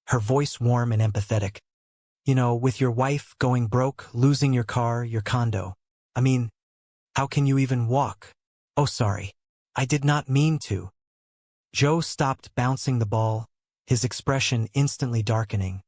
her voice warm and empathetic. You know, with your wife going broke, losing your car, your condo. I mean, how can you even walk? Oh, sorry. I did not mean to. Joe stopped bouncing the ball, his expression instantly darkening,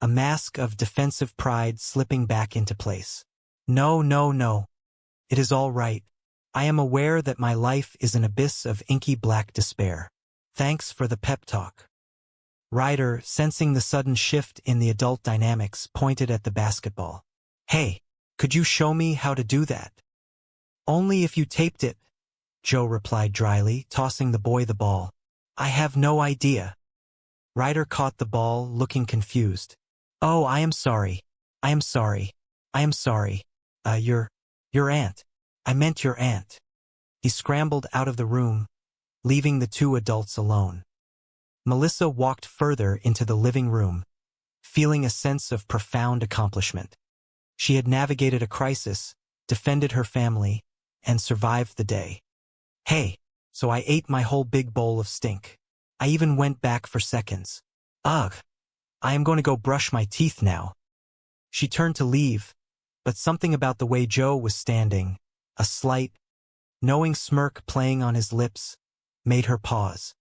a mask of defensive pride slipping back into place. No, no, no. It is all right. I am aware that my life is an abyss of inky black despair. Thanks for the pep talk. Ryder, sensing the sudden shift in the adult dynamics, pointed at the basketball. Hey, could you show me how to do that? Only if you taped it, Joe replied dryly, tossing the boy the ball. I have no idea. Ryder caught the ball, looking confused. Oh, I am sorry. I am sorry. I am sorry. Your aunt. I meant your aunt. He scrambled out of the room, leaving the two adults alone. Melissa walked further into the living room, feeling a sense of profound accomplishment. She had navigated a crisis, defended her family, and survived the day. Hey, so I ate my whole big bowl of stink. I even went back for seconds. Ugh, I am going to go brush my teeth now. She turned to leave, but something about the way Joe was standing, a slight, knowing smirk playing on his lips, made her pause.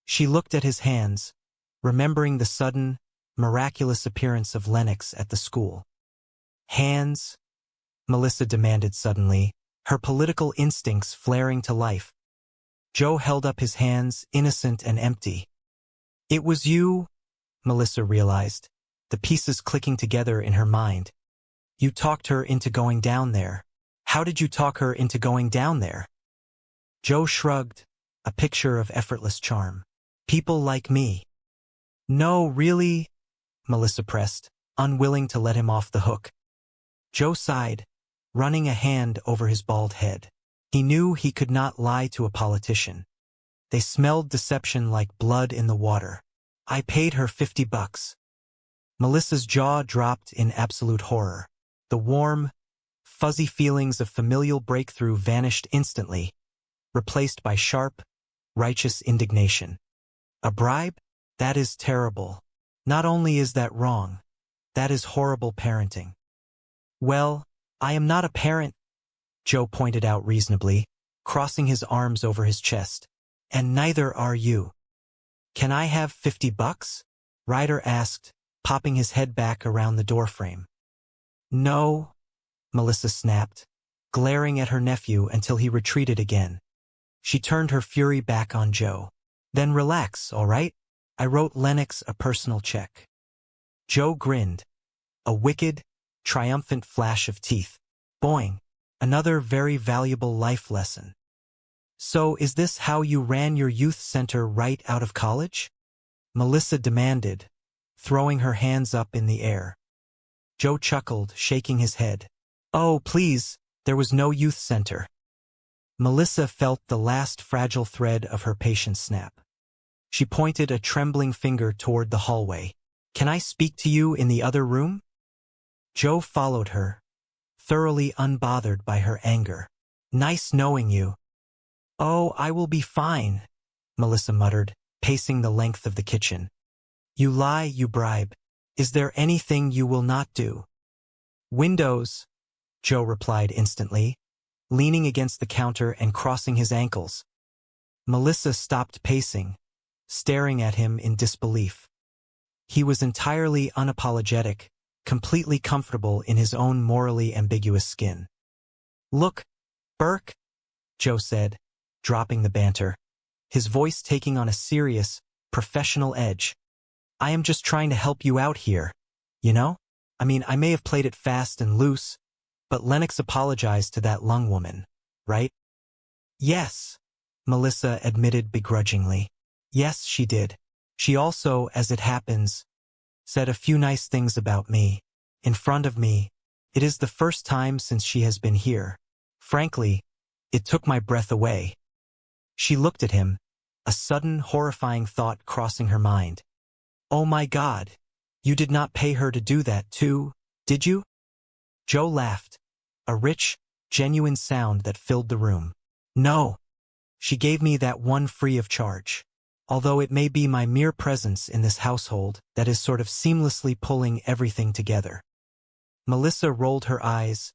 She looked at his hands, remembering the sudden, miraculous appearance of Lennox at the school. Hands? Melissa demanded suddenly, her political instincts flaring to life. Joe held up his hands, innocent and empty. It was you, Melissa realized, the pieces clicking together in her mind. You talked her into going down there. How did you talk her into going down there? Joe shrugged, a picture of effortless charm. People like me. No, really? Melissa pressed, unwilling to let him off the hook. Joe sighed, running a hand over his bald head. He knew he could not lie to a politician. They smelled deception like blood in the water. I paid her $50. Melissa's jaw dropped in absolute horror. The warm, fuzzy feelings of familial breakthrough vanished instantly, replaced by sharp, righteous indignation. A bribe? That is terrible. Not only is that wrong, that is horrible parenting. Well, I am not a parent, Joe pointed out reasonably, crossing his arms over his chest. And neither are you. Can I have $50? Ryder asked, popping his head back around the doorframe. No, Melissa snapped, glaring at her nephew until he retreated again. She turned her fury back on Joe. Then relax, all right? I wrote Lennox a personal check. Joe grinned, a wicked, triumphant flash of teeth. Boing, another very valuable life lesson. So is this how you ran your youth center right out of college? Melissa demanded, throwing her hands up in the air. Joe chuckled, shaking his head. Oh, please, there was no youth center. Melissa felt the last fragile thread of her patience snap. She pointed a trembling finger toward the hallway. Can I speak to you in the other room? Joe followed her, thoroughly unbothered by her anger. Nice knowing you. Oh, I will be fine, Melissa muttered, pacing the length of the kitchen. You lie, you bribe. Is there anything you will not do? Windows, Joe replied instantly, leaning against the counter and crossing his ankles. Melissa stopped pacing, staring at him in disbelief. He was entirely unapologetic, completely comfortable in his own morally ambiguous skin. Look, Burke, Joe said, dropping the banter, his voice taking on a serious, professional edge. I am just trying to help you out here, you know? I mean, I may have played it fast and loose, but Lennox apologized to that lung woman, right? Yes, Melissa admitted begrudgingly. Yes, she did. She also, as it happens, said a few nice things about me, in front of me. It is the first time since she has been here. Frankly, it took my breath away. She looked at him, a sudden horrifying thought crossing her mind. Oh my God, you did not pay her to do that too, did you? Joe laughed, a rich, genuine sound that filled the room. No, she gave me that one free of charge. although it may be my mere presence in this household that is sort of seamlessly pulling everything together. Melissa rolled her eyes,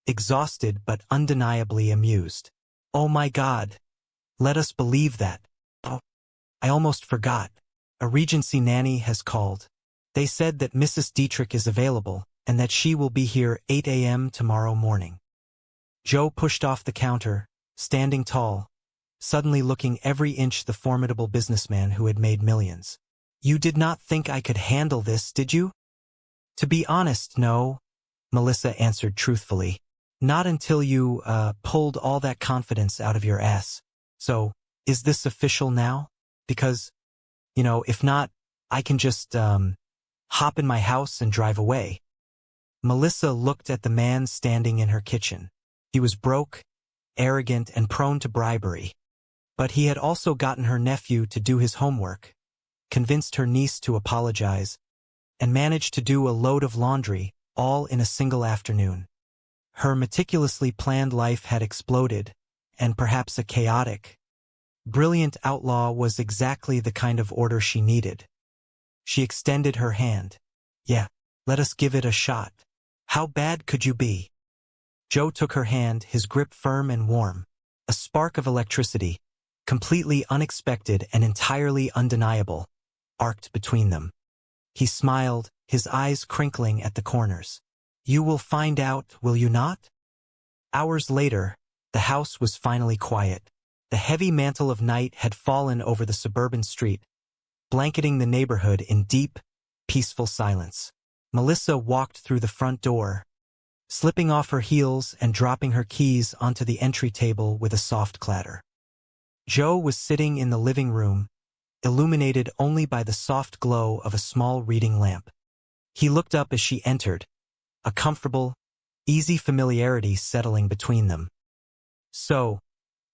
exhausted but undeniably amused. Oh my God! Let us believe that. Oh, I almost forgot. A Regency nanny has called. They said that Mrs. Dietrich is available, and that she will be here 8 a.m. tomorrow morning. Joe pushed off the counter, standing tall, suddenly looking every inch the formidable businessman who had made millions. You did not think I could handle this, did you? To be honest, no, Melissa answered truthfully. Not until you, pulled all that confidence out of your ass. So, is this official now? Because, if not, I can just, hop in my house and drive away. Melissa looked at the man standing in her kitchen. He was broke, arrogant, and prone to bribery. But he had also gotten her nephew to do his homework, convinced her niece to apologize, and managed to do a load of laundry, all in a single afternoon. Her meticulously planned life had exploded, and perhaps a chaotic, brilliant outlaw was exactly the kind of order she needed. She extended her hand. Yeah, let us give it a shot. How bad could you be? Joe took her hand, his grip firm and warm. A spark of electricity, completely unexpected and entirely undeniable, arced between them. He smiled, his eyes crinkling at the corners. You will find out, will you not? Hours later, the house was finally quiet. The heavy mantle of night had fallen over the suburban street, blanketing the neighborhood in deep, peaceful silence. Melissa walked through the front door, slipping off her heels and dropping her keys onto the entry table with a soft clatter. Joe was sitting in the living room, illuminated only by the soft glow of a small reading lamp. He looked up as she entered, a comfortable, easy familiarity settling between them. So,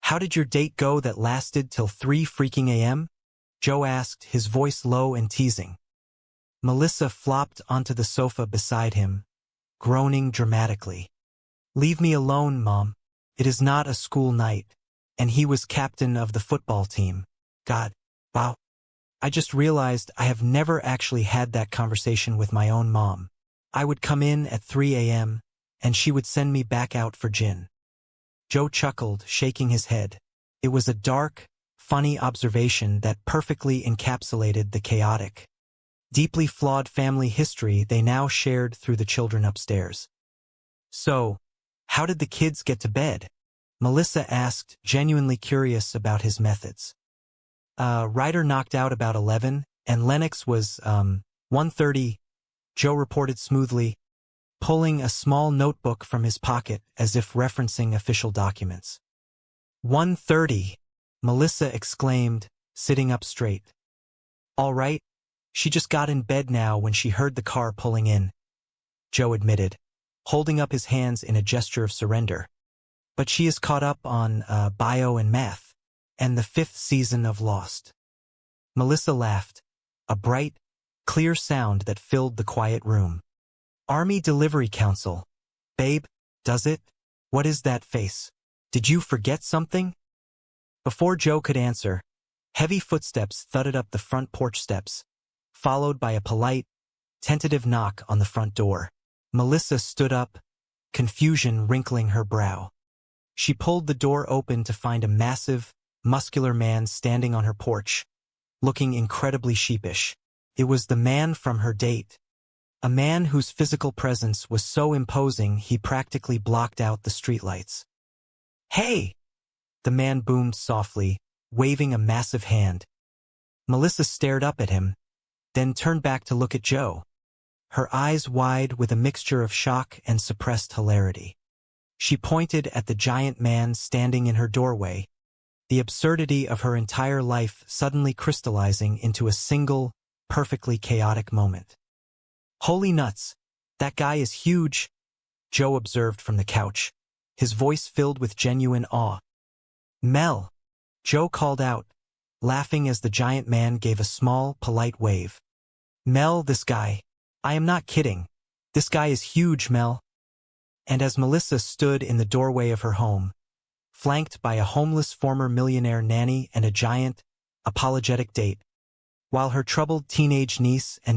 how did your date go that lasted till 3 freaking a.m.? Joe asked, his voice low and teasing. Melissa flopped onto the sofa beside him, groaning dramatically. Leave me alone, Mom. It is not a school night. And he was captain of the football team. God, wow. I just realized I have never actually had that conversation with my own mom. I would come in at 3 a.m., and she would send me back out for gin. Joe chuckled, shaking his head. It was a dark, funny observation that perfectly encapsulated the chaotic, deeply flawed family history they now shared through the children upstairs. So, how did the kids get to bed? Melissa asked, genuinely curious about his methods. Ryder knocked out about 11, and Lennox was, 1:30, Joe reported smoothly, pulling a small notebook from his pocket as if referencing official documents. 1:30, Melissa exclaimed, sitting up straight. All right, she just got in bed now when she heard the car pulling in, Joe admitted, holding up his hands in a gesture of surrender. But she is caught up on bio and math, and the 5th season of Lost. Melissa laughed, a bright, clear sound that filled the quiet room. Army Delivery Council. Babe, does it? What is that face? Did you forget something? Before Joe could answer, heavy footsteps thudded up the front porch steps, followed by a polite, tentative knock on the front door. Melissa stood up, confusion wrinkling her brow. She pulled the door open to find a massive, muscular man standing on her porch, looking incredibly sheepish. It was the man from her date. A man whose physical presence was so imposing he practically blocked out the streetlights. Hey! The man boomed softly, waving a massive hand. Melissa stared up at him, then turned back to look at Joe, her eyes wide with a mixture of shock and suppressed hilarity. She pointed at the giant man standing in her doorway, the absurdity of her entire life suddenly crystallizing into a single, perfectly chaotic moment. Holy nuts, that guy is huge, Joe observed from the couch, his voice filled with genuine awe. Mel, Joe called out, laughing as the giant man gave a small, polite wave. Mel, this guy. I am not kidding. This guy is huge, Mel. And as Melissa stood in the doorway of her home, flanked by a homeless former millionaire nanny and a giant, apologetic date. While her troubled teenage niece and